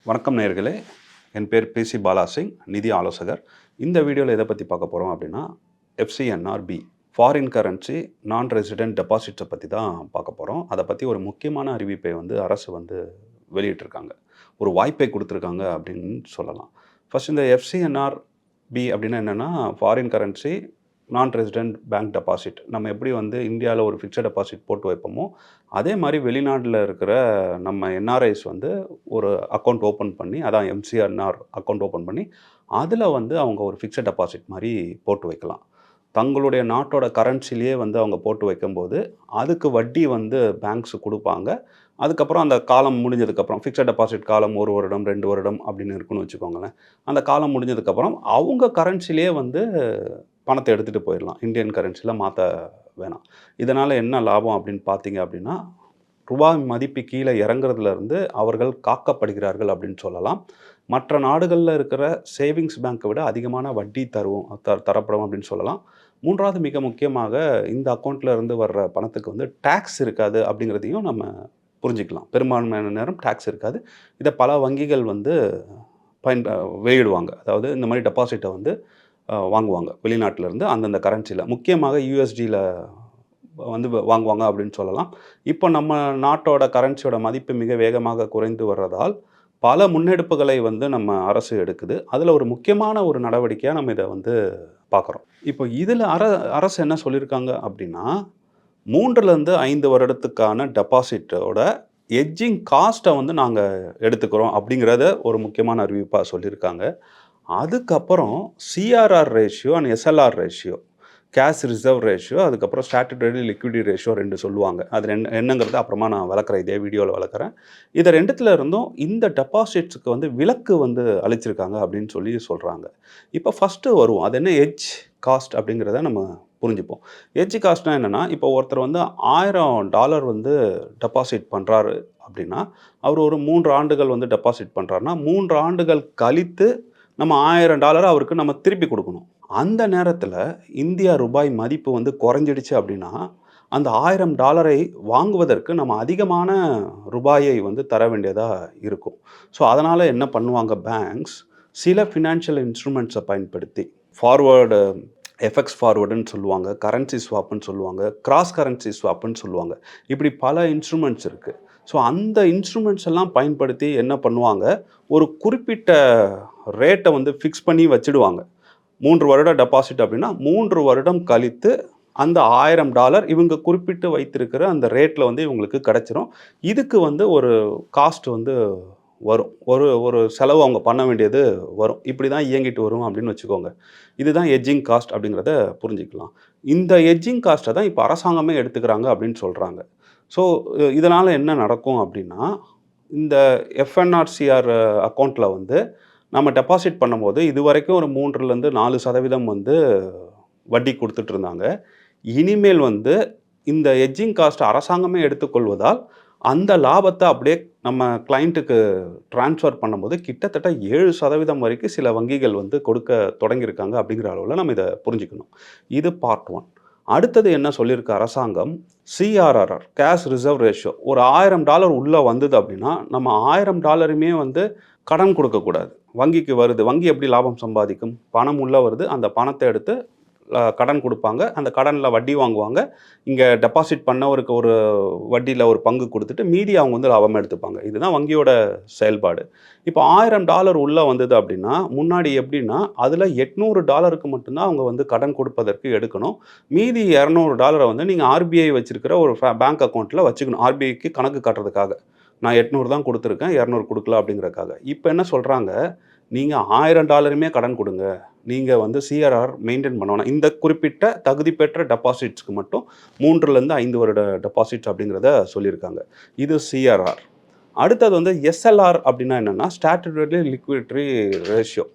வணக்கம் நேயர்களே, என் பேர் பிசி பாலாசிங், நிதி ஆலோசகர். இந்த வீடியோவில் எதை பற்றி பார்க்க போகிறோம் அப்படின்னா, எஃப்சிஎன்ஆர்பி ஃபாரின் கரன்சி நான் ரெசிடென்ட் டெபாசிட்ஸை பற்றி தான் பார்க்க போகிறோம். அதை பற்றி ஒரு முக்கியமான அறிவிப்பை அரசு வெளியிட்டிருக்காங்க. ஒரு வாய்ப்பை கொடுத்துருக்காங்க அப்படின்னு சொல்லலாம். ஃபர்ஸ்ட் இந்த எஃப்சிஎன்ஆர்பி அப்படின்னா என்னென்னா, ஃபாரின் கரன்சி நான் ரெசிடென்ட் பேங்க் டெபாசிட். நம்ம எப்படி இந்தியாவில் ஒரு ஃபிக்ஸட் டெபாசிட் போட்டு வைப்போமோ, அதே மாதிரி வெளிநாட்டில் இருக்கிற நம்ம என்ஆர்ஐஸ் ஒரு அக்கௌண்ட் ஓப்பன் பண்ணி, அதான் எம்சிஎன்ஆர் அக்கௌண்ட் ஓப்பன் பண்ணி, அதில் அவங்க ஒரு ஃபிக்ஸட் டெபாசிட் மாதிரி போட்டு வைக்கலாம். தங்களுடைய நாட்டோட கரன்சிலேயே அவங்க போட்டு வைக்கும்போது, அதுக்கு வட்டி பேங்க்ஸ் கொடுப்பாங்க. அதுக்கப்புறம் அந்த காலம் முடிஞ்சதுக்கப்புறம் ஃபிக்ஸட் டெபாசிட் காலம் 1 வருடம் 2 வருடம் அப்படின்னு இருக்குன்னு வச்சுக்கோங்களேன். அந்த காலம் முடிஞ்சதுக்கப்புறம் அவங்க கரன்சிலேயே பணத்தை எடுத்துகிட்டு போயிடலாம். இந்தியன் கரன்சியில் மாற்ற வேணாம். இதனால் என்ன லாபம் அப்படின்னு பார்த்தீங்க அப்படின்னா, ரூபாய் மதிப்பு கீழே இறங்குறதுலேருந்து அவர்கள் காக்கப்படுகிறார்கள் அப்படின்னு சொல்லலாம். மற்ற நாடுகளில் இருக்கிற சேவிங்ஸ் பேங்க்கை விட அதிகமான வட்டி தரப்படும் அப்படின்னு சொல்லலாம். மூன்றாவது மிக முக்கியமாக இந்த அக்கௌண்ட்டில் இருந்து வர்ற பணத்துக்கு டேக்ஸ் இருக்காது அப்படிங்கிறதையும் நம்ம புரிஞ்சுக்கலாம். பெரும்பான்மையான நேரம் டேக்ஸ் இருக்காது. இதை பல வங்கிகள் வெளியிடுவாங்க. அதாவது இந்த மாதிரி டெபாசிட்டை வாங்குவாங்க வெளிநாட்டிலேருந்து அந்தந்த கரன்சியில். முக்கியமாக யூஎஸ்டியில் வாங்குவாங்க அப்படின்னு சொல்லலாம். இப்போ நம்ம நாட்டோட கரன்சியோட மதிப்பு மிக வேகமாக குறைந்து வர்றதால் பல முன்னெடுப்புகளை நம்ம அரசு எடுக்குது. அதில் ஒரு முக்கியமான ஒரு நடவடிக்கையாக நம்ம இதை பார்க்குறோம். இப்போ இதில் அரசு என்ன சொல்லியிருக்காங்க அப்படின்னா, 3லேருந்து 5 வருடத்துக்கான டெபாசிட்டோட எட்ஜிங் காஸ்ட்டை நாங்கள் எடுத்துக்கிறோம் அப்படிங்கிறத ஒரு முக்கியமான அறிவிப்பாக சொல்லியிருக்காங்க. அதுக்கப்புறம் CRR ratio and SLR ratio, cash reserve ratio, அதுக்கப்புறம் ஸ்டாட்டுட்டரி லிக்விடிட்டி ரேஷியோ 2 சொல்லுவாங்க. அது என்னங்கிறது அப்புறமா நான் விளக்குறேன், இதே வீடியோவில் விளக்குறேன். இதை 2த்துல இருந்தும் இந்த டெபாசிட்ஸுக்கு விலக்கு அளிச்சிருக்காங்க அப்படின்னு சொல்கிறாங்க. இப்போ ஃபஸ்ட்டு வருவோம், அது என்ன எட்ஜ் காஸ்ட் அப்படிங்கிறத நம்ம புரிஞ்சுப்போம். எட்ஜ் காஸ்ட்னா என்னென்னா, இப்போ ஒருத்தர் $1000 டெபாசிட் பண்ணுறாரு அப்படின்னா, அவர் ஒரு 3 ஆண்டுகள் டெபாசிட் பண்ணுறாருன்னா, 3 ஆண்டுகள் கழித்து நம்ம $1000 அவருக்கு நம்ம திருப்பி கொடுக்கணும். அந்த நேரத்தில் இந்தியா ரூபாய் மதிப்பு குறைஞ்சிடுச்சு அப்படின்னா, அந்த $1000 வாங்குவதற்கு நம்ம அதிகமான ரூபாயை தர வேண்டியதாக இருக்கும். ஸோ அதனால் என்ன பண்ணுவாங்க பேங்க்ஸ், சில ஃபினான்ஷியல் இன்ஸ்ட்ருமெண்ட்ஸை பயன்படுத்தி ஃபார்வேர்டு எஃப்எக்ஸ் ஃபார்வர்டுன்னு சொல்லுவாங்க, கரன்சி ஸ்வாப்புன்னு சொல்லுவாங்க, கிராஸ் கரன்சி ஸ்வாப்புன்னு சொல்லுவாங்க. இப்படி பல இன்ஸ்ட்ருமெண்ட்ஸ் இருக்குது. ஸோ அந்த இன்ஸ்ட்ருமெண்ட்ஸ் எல்லாம் பயன்படுத்தி என்ன பண்ணுவாங்க, ஒரு குறிப்பிட்ட ரேட்டை ஃபிக்ஸ் பண்ணி வச்சுடுவாங்க. 3 வருட டெபாசிட் அப்படின்னா 3 வருடம் கழித்து அந்த $1000 இவங்க குறிப்பிட்டு வைத்திருக்கிற அந்த ரேட்டில் இவங்களுக்கு கிடச்சிரும். இதுக்கு ஒரு காஸ்ட் வரும். ஒரு செலவு அவங்க பண்ண வேண்டியது வரும். இப்படி தான் இயங்கிட்டு வரும் அப்படின்னு வச்சுக்கோங்க. இதுதான் எட்ஜிங் காஸ்ட் அப்படிங்கிறத புரிஞ்சுக்கலாம். இந்த எட்ஜிங் காஸ்ட்டை தான் இப்போ அரசாங்கமே எடுத்துக்கிறாங்க அப்படின்னு சொல்கிறாங்க. ஸோ இதனால் என்ன நடக்கும் அப்படின்னா, இந்த எஃப்என்ஆர்சிஆர் அக்கௌண்ட்டில் நம்ம டெபாசிட் பண்ணும்போது இதுவரைக்கும் ஒரு 3லேருந்து 4% வட்டி கொடுத்துட்டு இருந்தாங்க. இனிமேல் இந்த எட்ஜிங் காஸ்ட் அரசாங்கமே எடுத்துக்கொள்வதால் அந்த லாபத்தை அப்படியே நம்ம கிளைண்ட்டுக்கு ட்ரான்ஸ்ஃபர் பண்ணும்போது கிட்டத்தட்ட 7% வரைக்கும் சில வங்கிகள் கொடுக்க தொடங்கியிருக்காங்க அப்படிங்கிற அளவில் நம்ம இதை புரிஞ்சுக்கணும். இது பார்ட் 1. அடுத்தது என்ன சொல்லியிருக்கு அரசாங்கம், சிஆர்ஆர் கேஷ் ரிசர்வ் ரேஷியோ. ஒரு $1000 உள்ளே வந்தது அப்படின்னா நம்ம $1000 கடன் கொடுக்கக்கூடாது. வங்கிக்கு வருது, வங்கி எப்படி லாபம் சம்பாதிக்கும், பணம் உள்ளே வருது, அந்த பணத்தை எடுத்து கடன் கொடுப்பாங்க. அந்த கடனில் வட்டி வாங்குவாங்க. இங்கே டெபாசிட் பண்ணவருக்கு ஒரு வட்டியில் ஒரு பங்கு கொடுத்துட்டு மீதி அவங்க லாபமாக எடுத்துப்பாங்க. இதுதான் வங்கியோட செயல்பாடு. இப்போ $1000 உள்ளே வந்தது அப்படின்னா, முன்னாடி எப்படின்னா அதில் $800 மட்டும்தான் அவங்க கடன் கொடுப்பதற்கு எடுக்கணும். மீதி $200 நீங்கள் ஆர்பிஐ வச்சிருக்கிற ஒரு பேங்க் அக்கௌண்ட்டில் வச்சுக்கணும். ஆர்பிஐக்கு கணக்கு காட்டுறதுக்காக நான் 800 தான் கொடுத்துருக்கேன், 200 கொடுக்கல அப்படிங்கிறதுக்காக. இப்போ என்ன சொல்கிறாங்க, நீங்கள் $1000 கடன் கொடுங்க, நீங்கள் சிஆர்ஆர் மெயின்டைன் பண்ணணும். இந்த குறிப்பிட்ட தகுதி பெற்ற டெபாசிட்ஸ்க்கு மட்டும் 3லேருந்து 5 வருட டெபாசிட்ஸ் அப்படிங்கிறத சொல்லியிருக்காங்க. இது சிஆர்ஆர். அடுத்தது எஸ்எல்ஆர் அப்படின்னா என்னென்னா, ஸ்டாட்டுட்டரி லிக்விடிட்டி ரேஷியோ.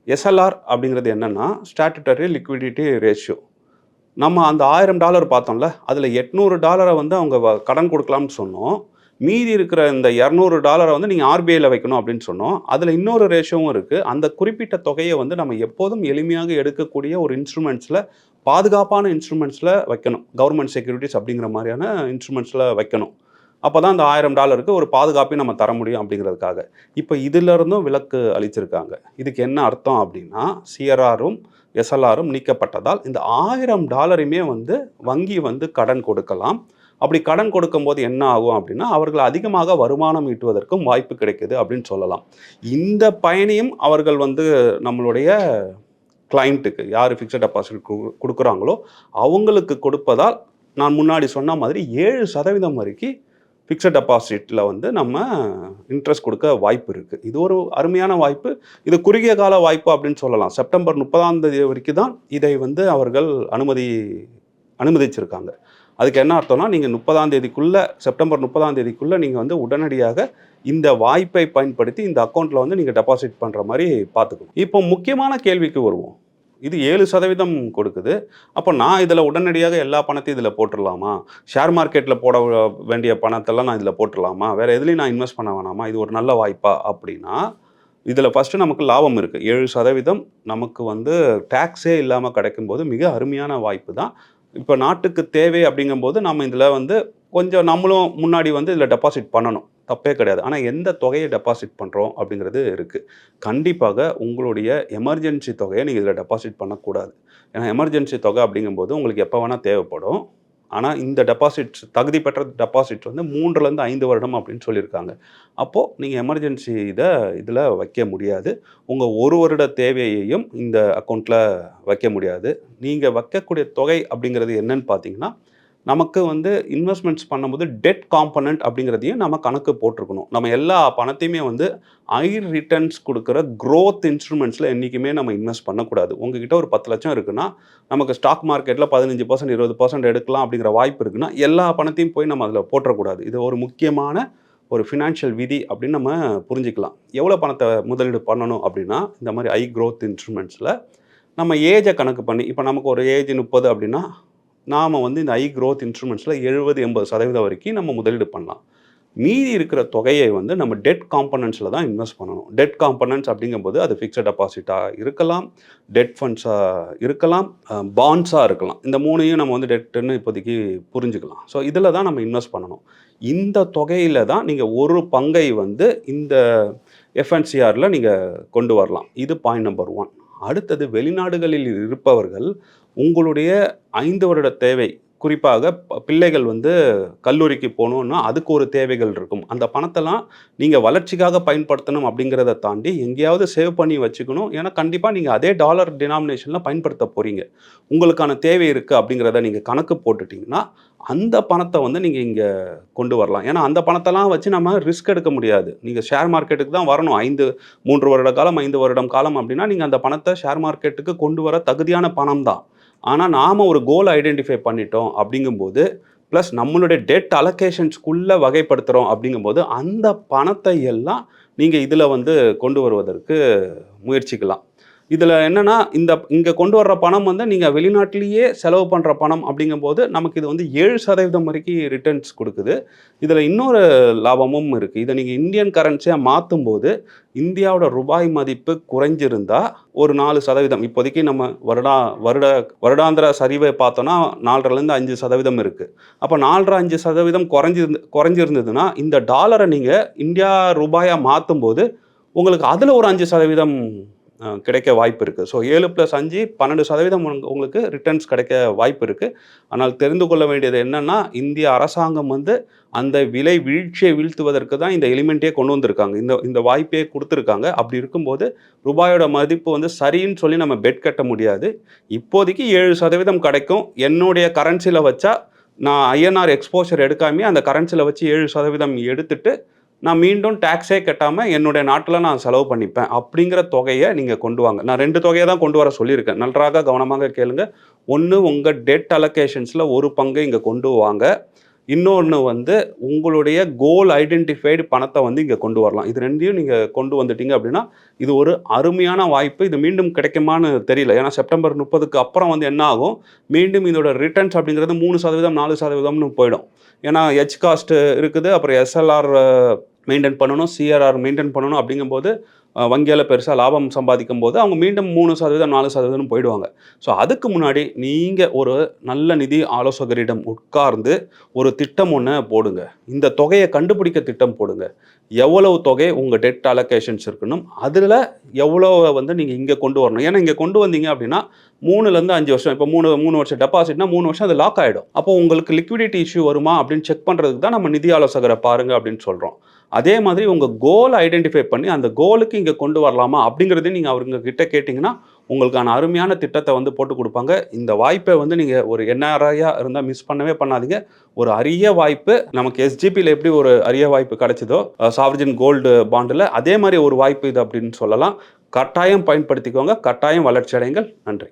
எஸ்எல்ஆர் அப்படிங்கிறது என்னென்னா, ஸ்டாட்டுட்டரி லிக்விடிட்டி ரேஷியோ. நம்ம அந்த $1000 பார்த்தோம்ல, அதில் $800 அவங்க கடன் கொடுக்கலாம்னு சொன்னோம். மீதி இருக்கிற இந்த $200 நீங்கள் ஆர்பிஐயில் வைக்கணும் அப்படின்னு சொன்னோம். அதில் இன்னொரு ரேஷியோவும் இருக்குது. அந்த குறிப்பிட்ட தொகையை நம்ம எப்போதும் எளிமையாக எடுக்கக்கூடிய ஒரு இன்ஸ்ட்ருமெண்ட்ஸில், பாதுகாப்பான இன்ஸ்ட்ருமெண்ட்ஸில் வைக்கணும். கவர்மெண்ட் செக்யூரிட்டிஸ் அப்படிங்கிற மாதிரியான இன்ஸ்ட்ருமெண்ட்ஸில் வைக்கணும். அப்போ தான் அந்த $1000 ஒரு பாதுகாப்பையும் நம்ம தர முடியும் அப்படிங்கிறதுக்காக. இப்போ இதிலிருந்தும் விலக்கு அளிச்சிருக்காங்க. இதுக்கு என்ன அர்த்தம் அப்படின்னா, சிஆர்ஆரும், எஸ்எல்ஆரும் நீக்கப்பட்டதால் இந்த $1000யுமே வந்து வங்கி வந்து கடன் கொடுக்கலாம். அப்படி கடன் கொடுக்கும்போது என்ன ஆகும் அப்படின்னா, அவர்கள் அதிகமாக வருமானம் ஈட்டுவதற்கும் வாய்ப்பு கிடைக்குது அப்படின்னு சொல்லலாம். இந்த பயனையும் அவர்கள் வந்து நம்மளுடைய கிளையண்ட்டுக்கு யார் ஃபிக்ஸட் டெபாசிட் குடுக்குறாங்களோ, அவங்களுக்கு கொடுப்பதால் நான் முன்னாடி சொன்ன மாதிரி 7% வரைக்கும் ஃபிக்ஸட் டெபாசிட்ல வந்து நம்ம இன்ட்ரெஸ்ட் கொடுக்க வாய்ப்பு இருக்கு. இது ஒரு அருமையான வாய்ப்பு. இது குறுகிய கால வாய்ப்பு அப்படின்னு சொல்லலாம். செப்டம்பர் 30ஆம் தேதி வரைக்கும் தான் இதை வந்து அவர்கள் அனுமதிச்சிருக்காங்க. அதுக்கு என்ன அர்த்தம்னா, நீங்க 30ஆம் தேதிக்குள்ள செப்டம்பர் 30ஆம் தேதிக்குள்ள நீங்க வந்து உடனடியாக இந்த வாய்ப்பை பயன்படுத்தி இந்த அக்கவுண்ட்ல வந்து நீங்க டெபாசிட் பண்ற மாரி பார்த்துக்கணும். இப்போ முக்கியமான கேள்விக்கு வருவோம். இது 7% கொடுக்குது. அப்போ நான் இதில உடனடியாக எல்லா பணத்தையும் இதில போட்டுறலாமா? ஷேர் மார்க்கெட்ல போட வேண்டிய பணத்தெல்லாம் நான் இதில போட்டுறலாமா? வேற எதுலயும் நான் இன்வெஸ்ட் பண்ண வேணாமா? இது ஒரு நல்ல வாய்ப்பா? அப்படின்னா, இதில ஃபர்ஸ்ட்டு நமக்கு லாபம் இருக்கு. 7% நமக்கு வந்து டாக்ஸே இல்லாம கிடைக்கும்போது மிக அருமையான வாய்ப்பு தான். இப்போ நாட்டுக்கு தேவை அப்படிங்கும்போது நம்ம இதில வந்து கொஞ்சம் நம்மளும் முன்னாடி வந்து இதில டெபாசிட் பண்ணணும். தப்பே கிடையாது. ஆனா எந்த தொகையை டெபாசிட் பண்றோம் அப்படிங்கிறது இருக்கு. கண்டிப்பாக உங்களுடைய எமர்ஜென்சி தொகையை நீங்க இதில டெபாசிட் பண்ணக்கூடாது. ஏன்னா எமர்ஜென்சி தொகை அப்படிங்கும்போது உங்களுக்கு எப்போ வேணா தேவைப்படும். ஆனா இந்த டெபாசிட்ஸ் தகுதி பெற்ற டெபாசிட் வந்து 3லேருந்து 5 வருடம் அப்படின்னு சொல்லியிருக்காங்க. அப்போ நீங்க எமர்ஜென்சி இதில வைக்க முடியாது. உங்க 1 வருட தேவையையும் இந்த அக்கவுண்ட்ல வைக்க முடியாது. நீங்க வைக்கக்கூடிய தொகை அப்படிங்கிறது என்னன்னு பார்த்தீங்கன்னா, நமக்கு வந்து இன்வெஸ்ட்மெண்ட்ஸ் பண்ணும்போது டெட் காம்போனன்ட் அப்படிங்கிறதையும் நம்ம கணக்கு போட்டிருக்கணும். நம்ம எல்லா பணத்தையுமே வந்து ஹை ரிட்டர்ன்ஸ் கொடுக்குற குரோத் இன்ஸ்ட்ருமெண்ட்ஸில் என்றைக்குமே நம்ம இன்வெஸ்ட் பண்ணக்கூடாது. உங்ககிட்ட ஒரு 10 லட்சம் இருக்குன்னா, நமக்கு ஸ்டாக் மார்க்கெட்டில் 15% 20% எடுக்கலாம் அப்படிங்கிற வாய்ப்பு இருக்குன்னா, எல்லா பணத்தையும் போய் நம்ம அதில் போட்டுறக்கூடாது. இது ஒரு முக்கியமான ஒரு ஃபினான்ஷியல் விதி அப்படின்னு நம்ம புரிஞ்சுக்கலாம். எவ்வளோ பணத்தை முதலீடு பண்ணணும் அப்படின்னா, இந்த மாதிரி ஹை குரோத் இன்ஸ்ட்ருமெண்ட்ஸில் நம்ம ஏஜை கணக்கு பண்ணி, இப்போ நமக்கு ஒரு ஏஜ் 30 அப்படின்னா, நாம வந்து இந்த ஹை குரோத் இன்ஸ்ட்ருமெண்ட்ஸில் 70-80% வரைக்கும் நம்ம முதலீடு பண்ணலாம். மீதி இருக்கிற தொகையை வந்து நம்ம டெட் காம்போனன்ட்ஸில் தான் இன்வெஸ்ட் பண்ணணும். டெட் காம்போனன்ட்ஸ் அப்படிங்கும்போது அது ஃபிக்ஸட் டெபாசிட்டாக இருக்கலாம், டெட் ஃபண்ட்ஸாக இருக்கலாம், பாண்ட்ஸாக இருக்கலாம். இந்த 3யும் நம்ம வந்து டெட்டுன்னு இப்போதைக்கு புரிஞ்சுக்கலாம். ஸோ இதில் தான் நம்ம இன்வெஸ்ட் பண்ணணும். இந்த தொகையில் தான் நீங்கள் ஒரு பங்கை வந்து இந்த எஃப்என்சிஆரில் நீங்கள் கொண்டு வரலாம். இது பாயிண்ட் நம்பர் 1. அடுத்தது, வெளிநாடுகளில் இருப்பவர்கள் உங்களுடைய 5 வருட தேவை, குறிப்பாக பிள்ளைகள் வந்து கல்லூரிக்கு போகணுன்னா அதுக்கு ஒரு தேவைகள் இருக்கும். அந்த பணத்தெல்லாம் நீங்கள் வளர்ச்சிக்காக பயன்படுத்தணும் அப்படிங்கிறத தாண்டி எங்கேயாவது சேவ் பண்ணி வச்சுக்கணும். ஏன்னா கண்டிப்பாக நீங்கள் அதே டாலர் டினாமினேஷனில் பயன்படுத்த போகிறீங்க. உங்களுக்கான தேவை இருக்குது அப்படிங்கிறத நீங்கள் கணக்கு போட்டுட்டிங்கன்னா, அந்த பணத்தை வந்து நீங்கள் இங்கே கொண்டு வரலாம். ஏன்னா அந்த பணத்தெல்லாம் வச்சு நம்ம ரிஸ்க் எடுக்க முடியாது. நீங்கள் ஷேர் மார்க்கெட்டுக்கு தான் வரணும். 3 வருட காலம் 5 வருடம் காலம் அப்படின்னா, நீங்கள் அந்த பணத்தை ஷேர் மார்க்கெட்டுக்கு கொண்டு வர தகுதியான பணம் தான். ஆனா நாம ஒரு கோல் ஐடென்டிஃபை பண்ணிட்டோம் அப்படிங்கும்போது, பிளஸ் நம்மளுடைய டெட் அலோகேஷன்ஸ்க்குள்ள வகைப்படுத்துறோம் அப்படிங்கும்போது, அந்த பணத்தை எல்லாம் நீங்க இதுல வந்து கொண்டு வருவதற்கு முயற்சிக்கலாம். இதில் என்னன்னா, இங்கே கொண்டு வர்ற பணம் வந்து நீங்கள் வெளிநாட்டிலேயே செலவு பண்ணுற பணம் அப்படிங்கும்போது, நமக்கு இது வந்து 7% வரைக்கும் ரிட்டர்ன்ஸ் கொடுக்குது. இதில் இன்னொரு லாபமும் இருக்குது. இதை நீங்கள் இந்தியன் கரன்சியாக மாற்றும்போது, இந்தியாவோட ரூபாய் மதிப்பு குறைஞ்சிருந்தா ஒரு 4%, இப்போதைக்கு நம்ம வருடாந்திர சரிவை பார்த்தோன்னா 4.5லேருந்து 5% இருக்குது. அப்போ 4 5% குறைஞ்சிருந்ததுன்னா, இந்த டாலரை நீங்கள் இந்தியா ரூபாயாக மாற்றும்போது உங்களுக்கு அதில் ஒரு 5% கிடைக்க வாய்ப்பு இருக்குது. ஸோ 7 + 5 12% உங்களுக்கு ரிட்டர்ன்ஸ் கிடைக்க வாய்ப்பு இருக்குது. ஆனால் தெரிந்து கொள்ள வேண்டியது என்னென்னா, இந்திய அரசாங்கம் வந்து அந்த விலை வீழ்ச்சியை வீழ்த்துவதற்கு தான் இந்த எலிமெண்ட்டே கொண்டு வந்திருக்காங்க. இந்த வாய்ப்பே கொடுத்துருக்காங்க. அப்படி இருக்கும்போது ரூபாயோட மதிப்பு வந்து சரின்னு சொல்லி நம்ம பெட் கட்ட முடியாது. இப்போதைக்கு 7% கிடைக்கும். என்னுடைய கரன்சியில் வச்சா நான் ஐஎன்ஆர் எக்ஸ்போஷர் எடுக்காமே அந்த கரன்சியில் வச்சு 7% எடுத்துட்டு நான் மீண்டும் டாக்ஸே கட்டாமல் என்னுடைய நாட்டில் நான் செலவு பண்ணிப்பேன் அப்படிங்கிற தொகையை நீங்கள் கொண்டு வாங்க. நான் 2 தொகையை தான் கொண்டு வர சொல்லியிருக்கேன். நன்றாக கவனமாக கேளுங்க. ஒன்று, உங்கள் டெட் அலோகேஷன்ஸில் ஒரு பங்கு இங்கே கொண்டு வாங்க. இன்னொன்று வந்து உங்களுடைய கோல் ஐடென்டிஃபைடு பணத்தை வந்து இங்கே கொண்டு வரலாம். இது 2யும் நீங்கள் கொண்டு வந்துட்டீங்க அப்படின்னா, இது ஒரு அருமையான வாய்ப்பு. இது மீண்டும் கிடைக்குமான்னு தெரியல. ஏன்னா செப்டம்பர் 30க்கு அப்புறம் வந்து என்ன ஆகும், மீண்டும் இதோட ரிட்டர்ன்ஸ் அப்படிங்கிறது 3% 4%ன்னு போயிடும். ஏன்னா காஸ்ட் இருக்குது, அப்புறம் எஸ்எல்ஆர் மெயின்டைன் பண்ணணும், சிஆர்ஆர் மெயின்டைன் பண்ணணும். அப்படிங்கும்போது வங்கியால் பெருசாக லாபம் சம்பாதிக்கும் போது அவங்க மீண்டும் 3% 4% போயிடுவாங்க. ஸோ அதுக்கு முன்னாடி நீங்கள் ஒரு நல்ல நிதி ஆலோசகரிடம் உட்கார்ந்து ஒரு திட்டம் ஒன்று போடுங்க. இந்த தொகையை கண்டுபிடிக்க திட்டம் போடுங்க. எவ்வளவு தொகை உங்கள் டெட் அலோகேஷன்ஸ் இருக்கணும், அதில் எவ்வளோ வந்து நீங்கள் இங்கே கொண்டு வரணும். ஏன்னா இங்கே கொண்டு வந்தீங்க அப்படின்னா 3லேருந்து 5 வருஷம், இப்போ 3 வருஷம் டெபாசிட்னா 3 வருஷம் அது லாக் ஆகிடும். அப்போ உங்களுக்கு லிக்விடிட்டி இஷ்யூ வருமா அப்படின்னு செக் பண்ணுறதுக்கு தான் நம்ம நிதி ஆலோசகரை பாருங்க அப்படின்னு சொல்கிறோம். அதே மாதிரி உங்கள் கோலை ஐடென்டிஃபை பண்ணி அந்த கோலுக்கு இங்கே கொண்டு வரலாமா அப்படிங்கிறதையும் நீங்கள் அவருங்க கிட்ட கேட்டிங்கன்னா உங்களுக்கான அருமையான திட்டத்தை வந்து போட்டு கொடுப்பாங்க. இந்த வாய்ப்பை வந்து நீங்கள் ஒரு என்ஆர்ஐயா இருந்தால் மிஸ் பண்ணவே பண்ணாதீங்க. ஒரு அரிய வாய்ப்பு. நமக்கு எஸ்ஜிபியில் எப்படி ஒரு அரிய வாய்ப்பு கிடைச்சதோ சாவர்ஜின் கோல்டு பாண்டில், அதே மாதிரி ஒரு வாய்ப்பு இது அப்படின்னு சொல்லலாம். கட்டாயம் பயன்படுத்திக்கோங்க. கட்டாயம் வளர்ச்சி அடையுங்கள். நன்றி.